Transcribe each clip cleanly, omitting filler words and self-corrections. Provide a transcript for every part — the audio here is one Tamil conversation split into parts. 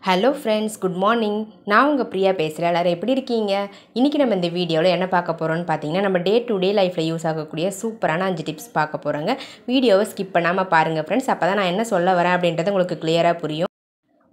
Hello friends, good morning. நான் உங்க பிரியா பேசுறேன். எல்லாரும் எப்படி இருக்கீங்க? இன்னைக்கு நம்ம இந்த வீடியோல என்ன பார்க்க போறோம்னு பாத்தீங்கன்னா நம்ம டே டு டே லைஃப்ல யூஸ் ஆகக்கூடிய சூப்பரான 5 டிப்ஸ் பார்க்க போறோங்க. வீடியோவை ஸ்கிப் பண்ணாம பாருங்க फ्रेंड्स. அப்பதான் நான் என்ன சொல்ல வரேன் அப்படின்றது உங்களுக்கு கிளியரா புரியும்.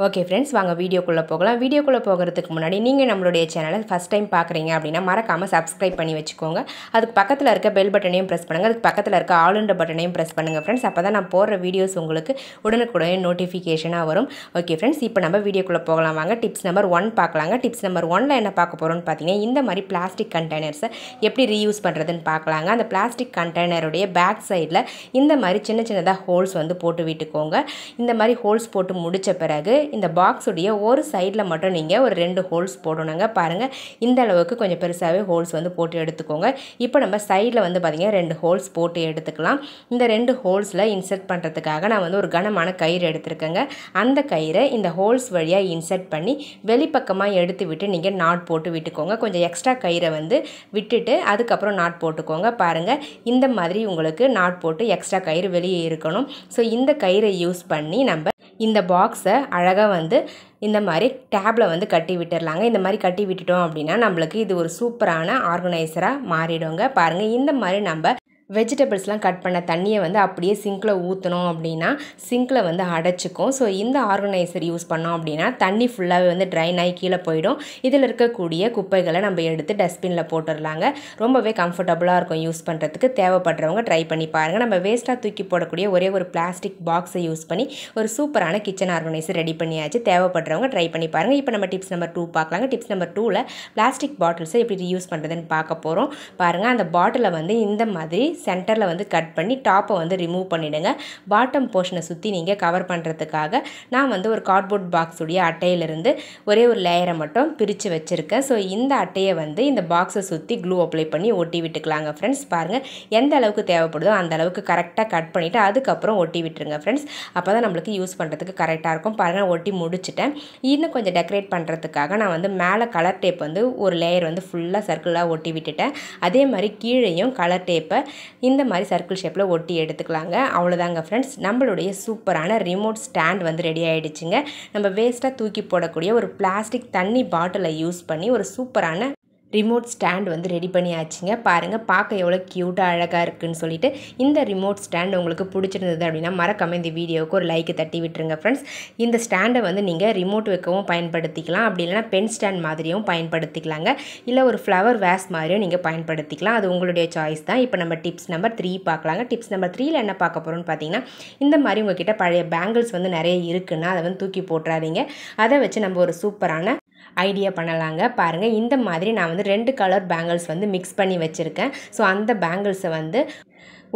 ஓகே फ्रेंड्स, வாங்க வீடியோக்குள்ள போகலாம். வீடியோக்குள்ள போகிறதுக்கு முன்னாடி நீங்க நம்மளுடைய சேனலை ஃபர்ஸ்ட் டைம் பார்க்குறீங்க அப்படினா மறக்காம Subscribe பண்ணி வெச்சுக்கோங்க. அதுக்கு பக்கத்துல இருக்க பெல் பட்டனையும் பிரஸ் பண்ணுங்க. அதுக்கு பக்கத்துல இருக்க ஆல் என்ற பட்டனையும் பிரஸ் பண்ணுங்க फ्रेंड्स. அப்பதான் நான் போடுற வீடியோஸ் உங்களுக்கு உடனுக்குடனே நோட்டிஃபிகேஷனா வரும். ஓகே फ्रेंड्स, இப்போ நம்ம வீடியோக்குள்ள போகலாம் வாங்க. டிப்ஸ் நம்பர் 1 பார்க்கலாங்க. டிப்ஸ் நம்பர் 1ல என்ன பார்க்க போறோம்னு பாத்தீங்கன்னா இந்த மாதிரி பிளாஸ்டிக் கண்டெய்னர்ஸ் எப்படி ரீயூஸ் பண்றதுன்னு பார்க்கலாங்க. அந்த பிளாஸ்டிக் கண்டெய்னருடைய பேக் சைடுல இந்த மாதிரி சின்ன சின்னதா ஹோல்ஸ் வந்து போட்டு விட்டுக்கோங்க. இந்த மாதிரி ஹோல்ஸ் போட்டு முடிச்ச பிறகு இந்த பாக்ஸ் உடைய ஒரு சைடுல மட்டும் நீங்க ஒரு 2 ஹோல்ஸ் போடணும்ங்க. பாருங்க இந்த அளவுக்கு கொஞ்சம் பெருசாவே ஹோல்ஸ் வந்து போட்டு எடுத்துக்கோங்க. இப்போ நம்ம சைடுல வந்து பாத்தீங்கன்னா 2 ஹோல்ஸ் போட்டு எடுத்துக்கலாம். இந்த 2 ஹோல்ஸ்ல இன்சர்ட் பண்றதுக்காக நான் வந்து ஒரு கனமான கயிறு எடுத்துர்க்கேங்க. அந்த கயிறை இந்த ஹோல்ஸ் வழியா இன்சர்ட் பண்ணி வெளிப்பக்கமா எடுத்து விட்டு நீங்க நாட் போட்டு விட்டுக்கோங்க. கொஞ்சம் எக்ஸ்ட்ரா கயிறை வந்து விட்டுட்டு அதுக்கு அப்புறம் நாட் போட்டுக்கோங்க. பாருங்க இந்த மாதிரி உங்களுக்கு நாட் போட்டு எக்ஸ்ட்ரா கயிறு வெளியே இருக்கணும். சோ இந்த கயிறை யூஸ் பண்ணி நம்ம இந்த பாக்ஸை அழகா வந்து இந்த மாதிரி டேப்ல வந்து கட்டி விட்டுறலாங்க. இந்த மாதிரி கட்டி விட்டுட்டோம் அப்படினா நமக்கு இது ஒரு சூப்பரான ஆர்கனைசரா மாறிடுங்க. பாருங்க இந்த மாதிரி நம்ம வெஜிடபிள்ஸ்லாம் கட் பண்ண தண்ணியை வந்து அப்படியே சிங்க்ல ஊற்றணும் அப்படின்னா சிங்க்ல வந்து அடைச்சிக்கும். ஸோ இந்த ஆர்கனைசர் யூஸ் பண்ணோம் அப்படின்னா தண்ணி ஃபுல்லாகவே வந்து ட்ரைன் ஆகி கீழே போயிடும். இதில் இருக்கக்கூடிய குப்பைகளை நம்ம எடுத்து டஸ்ட்பினில் போட்டுடலாங்க. ரொம்பவே கம்ஃபர்டபுளாக இருக்கும் யூஸ் பண்ணுறதுக்கு. தேவைப்படுறவங்க ட்ரை பண்ணி பாருங்கள். நம்ம வேஸ்ட்டாக தூக்கி போடக்கூடிய ஒரே ஒரு பிளாஸ்டிக் பாக்ஸை யூஸ் பண்ணி ஒரு சூப்பரான கிச்சன் ஆர்கனைசர் ரெடி பண்ணியாச்சு. தேவைப்படுறவங்க ட்ரை பண்ணி பாருங்கள். இப்போ நம்ம டிப்ஸ் நம்பர் 2 பார்க்கலாங்க. டிப்ஸ் நம்பர் 2ல பிளாஸ்டிக் பாட்டில்ஸை எப்படி யூஸ் பண்ணுறதுன்னு பார்க்க போகிறோம். பாருங்கள் அந்த பாட்டிலை வந்து இந்த மாதிரி சென்டரில் வந்து கட் பண்ணி டாப்பை வந்து ரிமூவ் பண்ணிவிடுங்க. பாட்டம் போர்ஷனை சுற்றி நீங்கள் கவர் பண்ணுறதுக்காக நான் வந்து ஒரு கார்ட்போர்ட் பாக்ஸ் உடைய அட்டையிலிருந்து ஒரே ஒரு லேயரை மட்டும் பிரித்து வச்சுருக்கேன். ஸோ இந்த அட்டையை வந்து இந்த பாக்ஸை சுற்றி க்ளூ அப்ளை பண்ணி ஒட்டி விட்டுக்கலாங்க ஃப்ரெண்ட்ஸ். பாருங்கள் எந்த அளவுக்கு தேவைப்படுதோ அந்த அளவுக்கு கரெக்டாக கட் பண்ணிவிட்டு அதுக்கப்புறம் ஒட்டி விட்டுருங்க ஃப்ரெண்ட்ஸ். அப்போ தான் நம்மளுக்கு யூஸ் பண்ணுறதுக்கு கரெக்டாக இருக்கும். பாருங்கள் ஒட்டி முடிச்சுட்டேன். இன்னும் கொஞ்சம் டெக்கரேட் பண்ணுறதுக்காக நான் வந்து மேலே கலர் டேப் வந்து ஒரு லேயர் வந்து ஃபுல்லாக சர்க்கிளாக ஒட்டி விட்டுட்டேன். அதே மாதிரி கீழேயும் கலர் டேப்பை இந்த மாதிரி சர்க்கிள் ஷேப்பில் ஒட்டி எடுத்துக்கலாங்க. அவ்வளோதாங்க ஃப்ரெண்ட்ஸ், நம்மளுடைய சூப்பரான ரிமோட் ஸ்டாண்ட் வந்து ரெடி ஆகிடுச்சுங்க. நம்ம வேஸ்ட்டாக தூக்கி போடக்கூடிய ஒரு பிளாஸ்டிக் தண்ணி பாட்டிலை யூஸ் பண்ணி ஒரு சூப்பரான ரிமோட் ஸ்டாண்ட் வந்து ரெடி பண்ணியாச்சுங்க. பாருங்கள் பார்க்க எவ்வளோ க்யூட்டாக அழகாக இருக்குன்னு சொல்லிட்டு இந்த ரிமோட் ஸ்டாண்ட் உங்களுக்கு பிடிச்சிருந்தது அப்படின்னா மறக்காம இந்த வீடியோவுக்கு ஒரு லைக் தட்டி விட்டுருங்க ஃப்ரெண்ட்ஸ். இந்த ஸ்டாண்டை வந்து நீங்கள் ரிமோட் வைக்கவும் பயன்படுத்திக்கலாம். அப்படி இல்லைனா பென் ஸ்டாண்ட் மாதிரியும் பயன்படுத்திக்கலாங்க. இல்லை ஒரு ஃப்ளவர் வேஸ் மாதிரியும் நீங்கள் பயன்படுத்திக்கலாம். அது உங்களுடைய சாய்ஸ் தான். இப்போ நம்ம டிப்ஸ் நம்பர் 3 பார்க்கலாங்க. டிப்ஸ் நம்பர் 3ல என்ன பார்க்க போகிறோம்னு பார்த்தீங்கன்னா இந்த மாதிரி உங்ககிட்ட பழைய பேங்கிள்ஸ் வந்து நிறைய இருக்குன்னா அதை வந்து தூக்கி போட்டுறாதீங்க. அதை வச்சு நம்ம ஒரு சூப்பரான ஐடியா பண்ணலாங்க. பாருங்கள் இந்த மாதிரி நான் வந்து 2 கலர் பேங்கிள்ஸ் வந்து மிக்ஸ் பண்ணி வச்சுருக்கேன். ஸோ அந்த பேங்கிள்ஸை வந்து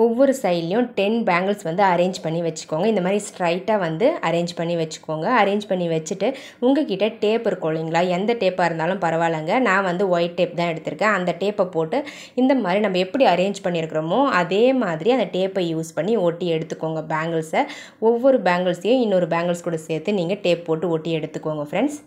ஒவ்வொரு சைட்லேயும் 10 பேங்கிள்ஸ் வந்து அரேஞ்ச் பண்ணி வச்சுக்கோங்க. இந்த மாதிரி ஸ்ட்ரைட்டாக வந்து அரேஞ்ச் பண்ணி வச்சுக்கோங்க. அரேஞ்ச் பண்ணி வச்சுட்டு உங்ககிட்ட டேப் இருக்கும் இல்லைங்களா, எந்த டேப்பாக இருந்தாலும் பரவாயில்லைங்க. நான் வந்து ஒயிட் டேப் தான் எடுத்திருக்கேன். அந்த டேப்பை போட்டு இந்த மாதிரி நம்ம எப்படி அரேஞ்ச் பண்ணியிருக்கிறோமோ அதே மாதிரி அந்த டேப்பை யூஸ் பண்ணி ஒட்டி எடுத்துக்கோங்க பேங்கிள்ஸை. ஒவ்வொரு பேங்கிள்ஸையும் இன்னொரு பேங்கிள்ஸ் கூட சேர்த்து நீங்கள் டேப் போட்டு ஒட்டி எடுத்துக்கோங்க ஃப்ரெண்ட்ஸ்.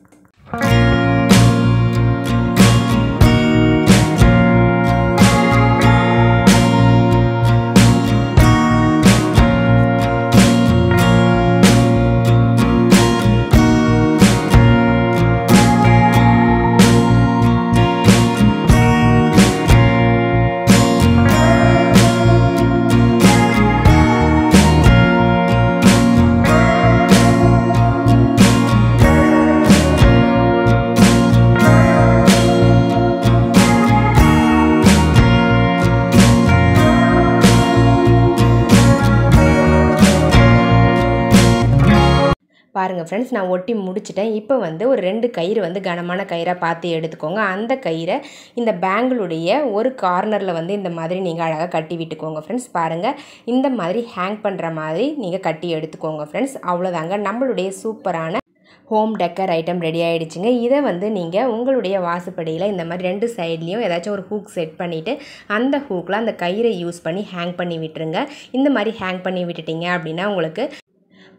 பாருங்கள் ஃப்ரெண்ட்ஸ், நான் ஒட்டி முடிச்சிட்டேன். இப்போ வந்து ஒரு 2 கயிறு வந்து கனமான கயிறாக பார்த்து எடுத்துக்கோங்க. அந்த கயிறை இந்த பேங்கிளுடைய ஒரு கார்னரில் வந்து இந்த மாதிரி நீங்கள் அழகாக கட்டி விட்டுக்கோங்க ஃப்ரெண்ட்ஸ். பாருங்கள் இந்த மாதிரி ஹேங் பண்ணுற மாதிரி நீங்கள் கட்டி எடுத்துக்கோங்க ஃப்ரெண்ட்ஸ். அவ்வளோதாங்க, நம்மளுடைய சூப்பரான ஹோம் டெக்கர் ஐட்டம் ரெடி ஆகிடுச்சுங்க. இதை வந்து நீங்கள் உங்களுடைய வாசப்படியில் இந்த மாதிரி 2 சைட்லேயும் ஏதாச்சும் ஒரு ஹூக் செட் பண்ணிவிட்டு அந்த ஹூக்கில் அந்த கயிறை யூஸ் பண்ணி ஹேங் பண்ணி விட்டுருங்க. இந்த மாதிரி ஹேங் பண்ணி விட்டுட்டிங்க அப்படின்னா உங்களுக்கு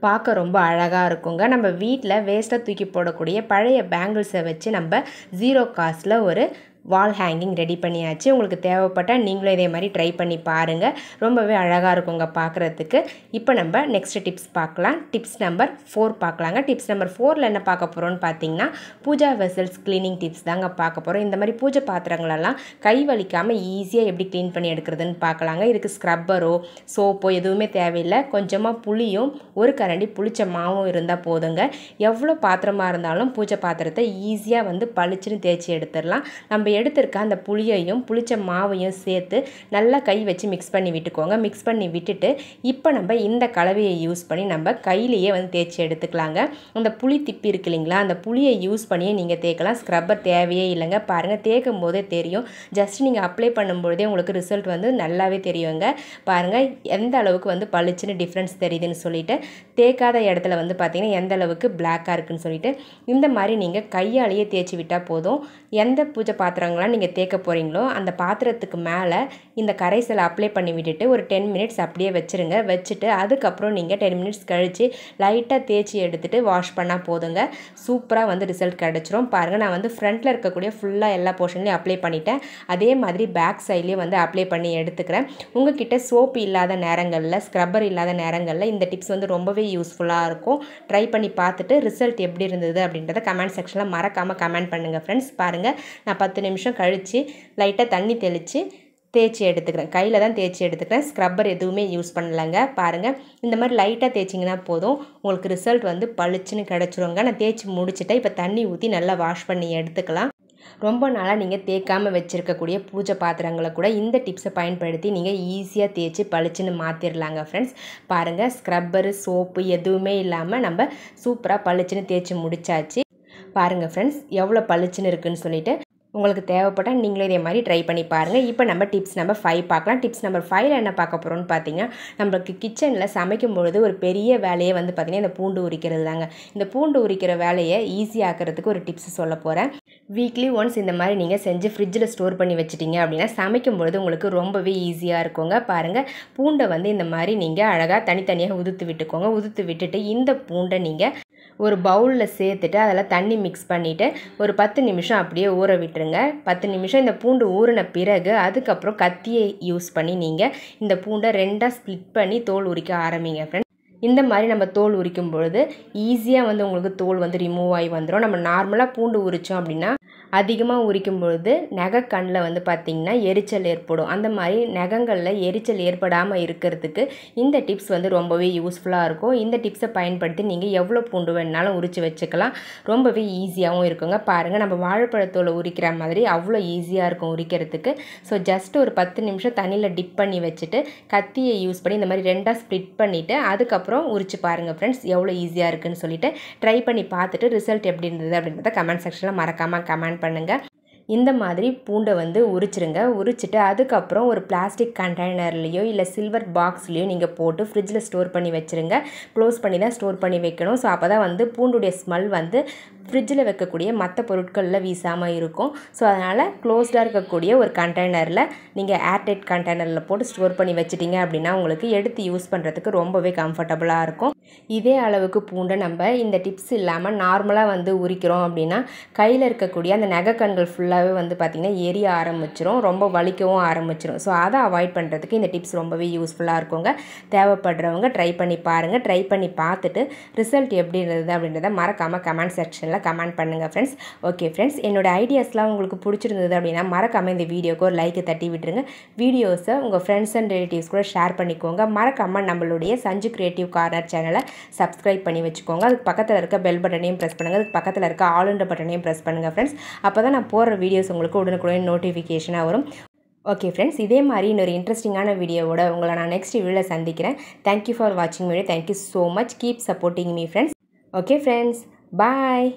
பார்க்க ரொம்ப அழகாக இருக்குங்க. நம்ம வீட்டில் வேஸ்ட்டாக தூக்கி போடக்கூடிய பழைய பேங்கிள்ஸை வச்சு நம்ம 0 காஸ்ட்டில் ஒரு வால் ஹேங்கிங் ரெடி பண்ணியாச்சு. உங்களுக்கு தேவைப்பட்டால் நீங்களும் இதே மாதிரி ட்ரை பண்ணி பாருங்கள். ரொம்பவே அழகாக இருக்குங்க பார்க்குறதுக்கு. இப்போ நம்ம நெக்ஸ்ட் டிப்ஸ் பார்க்கலாம். டிப்ஸ் நம்பர் 4 பார்க்கலாங்க. டிப்ஸ் நம்பர் 4ல் என்ன பார்க்க போகிறோன்னு பார்த்தீங்கன்னா பூஜா வெசல்ஸ் க்ளீனிங் டிப்ஸ் தாங்க பார்க்க போகிறோம். இந்த மாதிரி பூஜை பாத்திரங்களெல்லாம் கை வலிக்காமல் ஈஸியாக எப்படி க்ளீன் பண்ணி எடுக்கிறதுன்னு பார்க்கலாங்க. இதுக்கு ஸ்க்ரப்பரோ சோப்போ எதுவுமே தேவையில்லை. கொஞ்சமாக புளியும் ஒரு கரண்டி புளிச்ச மாவும் இருந்தால் போதுங்க. எவ்வளோ பாத்திரமாக இருந்தாலும் பூஜை பாத்திரத்தை ஈஸியாக வந்து பளிச்சுன்னு தேய்ச்சி எடுத்துடலாம். நம்ம எடுத்திருக்க அந்த புளியையும் புளிச்ச மாவையும் சேர்த்து நல்லா கை வச்சு மிக்ஸ் பண்ணி விட்டுக்கோங்க. மிக்ஸ் பண்ணி விட்டுட்டு இப்போ நம்ம இந்த கலவையை யூஸ் பண்ணி நம்ம கையிலேயே வந்து தேய்ச்சி எடுத்துக்கலாங்க. அந்த புளி திப்பி இருக்கு இல்லைங்களா, அந்த புளியை யூஸ் பண்ணியே நீங்கள் தேய்க்கலாம். ஸ்க்ரப்பர் தேவையே இல்லைங்க. பாருங்கள், தேய்க்கும் போதே தெரியும். ஜஸ்ட் நீங்கள் அப்ளை பண்ணும்பொழுதே உங்களுக்கு ரிசல்ட் வந்து நல்லாவே தெரியுங்க. பாருங்கள் எந்த அளவுக்கு வந்து பளிச்சுன்னு டிஃப்ரென்ஸ் தெரியுதுன்னு சொல்லிட்டு, தேய்க்காத இடத்துல வந்து பார்த்திங்கன்னா எந்த அளவுக்கு பிளாக்காக இருக்குன்னு சொல்லிட்டு இந்த மாதிரி நீங்கள் கையாலேயே தேய்ச்சி விட்டால் போதும். எந்த பூஜை பாத்திரங்களாம் நீங்கள் தேய்க்க போகிறீங்களோ அந்த பாத்திரத்துக்கு மேலே இந்த கரைசலை அப்ளை பண்ணி விட்டுட்டு ஒரு 10 மினிட்ஸ் அப்படியே வச்சுருங்க. வச்சுட்டு அதுக்கப்புறம் நீங்கள் 10 மினிட்ஸ் கழித்து லைட்டாக தேய்ச்சி எடுத்துகிட்டு வாஷ் பண்ணால் போதுங்க. சூப்பராக வந்து ரிசல்ட் கிடச்சிரும். பாருங்கள், நான் வந்து ஃப்ரண்ட்டில் இருக்கக்கூடிய ஃபுல்லாக எல்லா போர்ஷன்லையும் அப்ளை பண்ணிட்டேன். அதே மாதிரி பேக் சைட்லேயும் வந்து அப்ளை பண்ணி எடுத்துக்கிறேன். உங்ககிட்ட சோப்பு இல்லாத நேரங்களில், ஸ்க்ரப்பர் இல்லாத நேரங்களில் இந்த டிப்ஸ் வந்து ரொம்பவே யூஸ்ஃபுல்லாக இருக்கும். ட்ரை பண்ணி பார்த்துட்டு ரிசல்ட் எப்படி இருந்தது அப்படின்றத கமெண்ட் செக்ஷனில் மறக்காமல் கமெண்ட் பண்ணுங்கள் ஃப்ரெண்ட்ஸ். பாருங்கள், நான் 10 நிமிஷம் கழித்து லைட்டாக தண்ணி தெளித்து தேய்ச்சி எடுத்துக்கிறேன். கையில் தான் தேய்ச்சி எடுத்துக்கிறேன். ஸ்க்ரப்பர் எதுவுமே யூஸ் பண்ணலைங்க. பாருங்கள், இந்த மாதிரி லைட்டாக தேய்ச்சிங்கன்னா போதும், உங்களுக்கு ரிசல்ட் வந்து பளிச்சுன்னு கிடச்சிருங்க. நான் தேய்ச்சி முடிச்சுட்டேன். இப்போ தண்ணி ஊற்றி நல்லா வாஷ் பண்ணி எடுத்துக்கலாம். ரொம்ப நாளாக நீங்கள் தேய்க்காமல் வச்சுருக்கக்கூடிய பூஜை பாத்திரங்களை கூட இந்த டிப்ஸை பயன்படுத்தி நீங்கள் ஈஸியாக தேய்ச்சி பளிச்சுன்னு மாற்றிடலாங்க ஃப்ரெண்ட்ஸ். பாருங்கள், ஸ்க்ரப்பரு சோப்பு எதுவுமே இல்லாமல் நம்ம சூப்பராக பளிச்சுன்னு தேய்ச்சி முடிச்சாச்சு. பாருங்கள் ஃப்ரெண்ட்ஸ், எவ்வளோ பளிச்சுன்னு இருக்குன்னு சொல்லிட்டு. உங்களுக்கு தேவைப்பட்டால் நீங்களே இதே மாதிரி ட்ரை பண்ணி பாருங்கள். இப்போ நம்ம டிப்ஸ் நம்பர் 5 பார்க்கலாம். டிப்ஸ் நம்பர் 5ல் என்ன பார்க்க போகிறோம்னு பார்த்தீங்கன்னா, நம்மளுக்கு கிச்சனில் சமைக்கும் பொழுது ஒரு பெரிய வேலையை வந்து பார்த்திங்கன்னா இந்த பூண்டு உரிக்கிறது தாங்க. இந்த பூண்டு உரிக்கிற வேலையை ஈஸியாக்கிறதுக்கு ஒரு டிப்ஸ் சொல்ல போகிறேன். வீக்லி ஒன்ஸ் இந்த மாதிரி நீங்கள் செஞ்சு ஃப்ரிட்ஜில் ஸ்டோர் பண்ணி வச்சிட்டிங்க அப்படின்னா சமைக்கும் பொழுது உங்களுக்கு ரொம்பவே ஈஸியாக இருக்குங்க. பாருங்கள், பூண்டை வந்து இந்த மாதிரி நீங்கள் அழகாக தனித்தனியாக உதுத்து விட்டுக்கோங்க. உதுத்து விட்டுட்டு இந்த பூண்டை நீங்கள் ஒரு பவுலில் சேர்த்துட்டு அதில் தண்ணி மிக்ஸ் பண்ணிவிட்டு ஒரு 10 நிமிஷம் அப்படியே ஊற விட்டுருங்க. 10 நிமிஷம் இந்த பூண்டு ஊறின பிறகு அதுக்கப்புறம் கத்தியை யூஸ் பண்ணி நீங்கள் இந்த பூண்டை 2ஆக ஸ்ப்ளிட் பண்ணி தோல் உரிக்க ஆரம்பிங்க ஃப்ரெண்ட்ஸ். இந்த மாதிரி நம்ம தோல் உரிக்கும் பொழுது ஈஸியாக வந்து உங்களுக்கு தோல் வந்து ரிமூவ் ஆகி வந்துடும். நம்ம நார்மலாக பூண்டு உரித்தோம் அப்படின்னா அதிகமாக உரிக்கும் பொழுது நகக்கண்ணில் வந்து பார்த்திங்கன்னா எரிச்சல் ஏற்படும். அந்த மாதிரி நகங்களில் எரிச்சல் ஏற்படாமல் இருக்கிறதுக்கு இந்த டிப்ஸ் வந்து ரொம்பவே யூஸ்ஃபுல்லாக இருக்கும். இந்த டிப்ஸை பயன்படுத்தி நீங்கள் எவ்வளோ பூண்டு வேணுனாலும் உரித்து வச்சுக்கலாம். ரொம்பவே ஈஸியாகவும் இருக்குங்க. பாருங்கள், நம்ம வாழைப்பழத்தோல் உரிக்கிற மாதிரி அவ்வளோ ஈஸியாக இருக்கும் உரிக்கிறதுக்கு. ஸோ ஜஸ்ட் ஒரு 10 நிமிஷம் தண்ணியில் டிப் பண்ணி வச்சுட்டு கத்தியை யூஸ் பண்ணி இந்த மாதிரி 2ஆக ஸ்ப்ளிட் பண்ணிவிட்டு அதுக்கப்புறம் உரிச்சு பாருங்கள் ஃப்ரெண்ட்ஸ், எவ்வளோ ஈஸியாக இருக்குன்னு சொல்லிட்டு. ட்ரை பண்ணி பார்த்துட்டு ரிசல்ட் எப்படி இருந்தது அப்படின்றத கமெண்ட் செக்ஷனில் மறக்காமல் கமெண்ட் பண்ணுங்கள். இந்த மாதிரி பூண்டை வந்து உரிச்சிருங்க. உரிச்சிட்டு அதுக்கப்புறம் ஒரு பிளாஸ்டிக் கண்டெய்னர்லேயோ இல்லை சில்வர் பாக்ஸ்லேயோ நீங்கள் போட்டு ஃப்ரிட்ஜில் ஸ்டோர் பண்ணி வச்சுருங்க. க்ளோஸ் பண்ணி தான் ஸ்டோர் பண்ணி வைக்கணும். ஸோ அப்போ தான் வந்து பூண்டுடைய ஸ்மெல் வந்து ஃப்ரிட்ஜில் வைக்கக்கூடிய மற்ற பொருட்களில் வீசாமல் இருக்கும். ஸோ அதனால் க்ளோஸ்டாக இருக்கக்கூடிய ஒரு கண்டெய்னரில் நீங்கள் ஏர்டைட் கண்டெய்னரில் போட்டு ஸ்டோர் பண்ணி வச்சிட்டிங்க அப்படின்னா உங்களுக்கு எடுத்து யூஸ் பண்ணுறதுக்கு ரொம்பவே கம்ஃபர்டபுளாக இருக்கும். இதே அளவுக்கு பூண்டை நம்ம இந்த டிப்ஸ் இல்லாமல் நார்மலாக வந்து உரிக்கிறோம் அப்படின்னா கையில் இருக்கக்கூடிய அந்த நகைக்கண்கள் ஃபுல்லாகவே வந்து பார்த்திங்கன்னா எரிய ஆரம்பிச்சிரும், ரொம்ப வலிக்கவும் ஆரம்பிச்சிரும். ஸோ அதை அவாய்ட் பண்ணுறதுக்கு இந்த டிப்ஸ் ரொம்பவே யூஸ்ஃபுல்லாக இருக்குங்க. தேவைப்படுறவங்க ட்ரை பண்ணி பாருங்கள். ட்ரை பண்ணி பார்த்துட்டு ரிசல்ட் எப்படி இருந்தது அப்படின்றத மறக்காமல் கமெண்ட் செக்ஷனில் கமெண்ட் பண்ணுங்கள் ஃப்ரெண்ட்ஸ். ஓகே ஃப்ரெண்ட்ஸ், என்னோட ஐடியாஸ்லாம் உங்களுக்கு பிடிச்சிருந்தது அப்படின்னா மறக்காமல் இந்த வீடியோக்கு ஒரு லைக்கு தட்டி விட்டுருங்க. வீடியோஸை உங்கள் ஃப்ரெண்ட்ஸ் அண்ட் ரிலேட்டிவ்ஸ் கூட ஷேர் பண்ணிக்கோங்க. மறக்காமல் நம்மளுடைய சஞ்சு கிரியேட்டிவ் கார்னர் சேனலை சப்ஸ்கிரைப் பண்ணி வச்சுக்கோங்க. அதுக்கு பக்கத்தில் இருக்க பெல் பட்டனையும் ப்ரெஸ் பண்ணுங்கள். அதுக்கு பக்கத்தில் இருக்க ஆல்ன்ற பட்டனையும் ப்ரெஸ் பண்ணுங்கள் ஃப்ரெண்ட்ஸ். அப்போ தான் நான் போடுற வீடியோஸ் உங்களுக்கு உடனுக்குடன் நோட்டிஃபிகேஷனாக வரும். ஓகே ஃப்ரெண்ட்ஸ், இதே மாதிரி இன்னொரு இன்ட்ரெஸ்டிங்கான வீடியோவோட உங்களை நான் நெக்ஸ்ட் வீடியோவில் சந்திக்கிறேன். தேங்க்யூ ஃபார் வாட்சிங் video. Thank you so much. Keep supporting me friends. Okay friends, பாய்.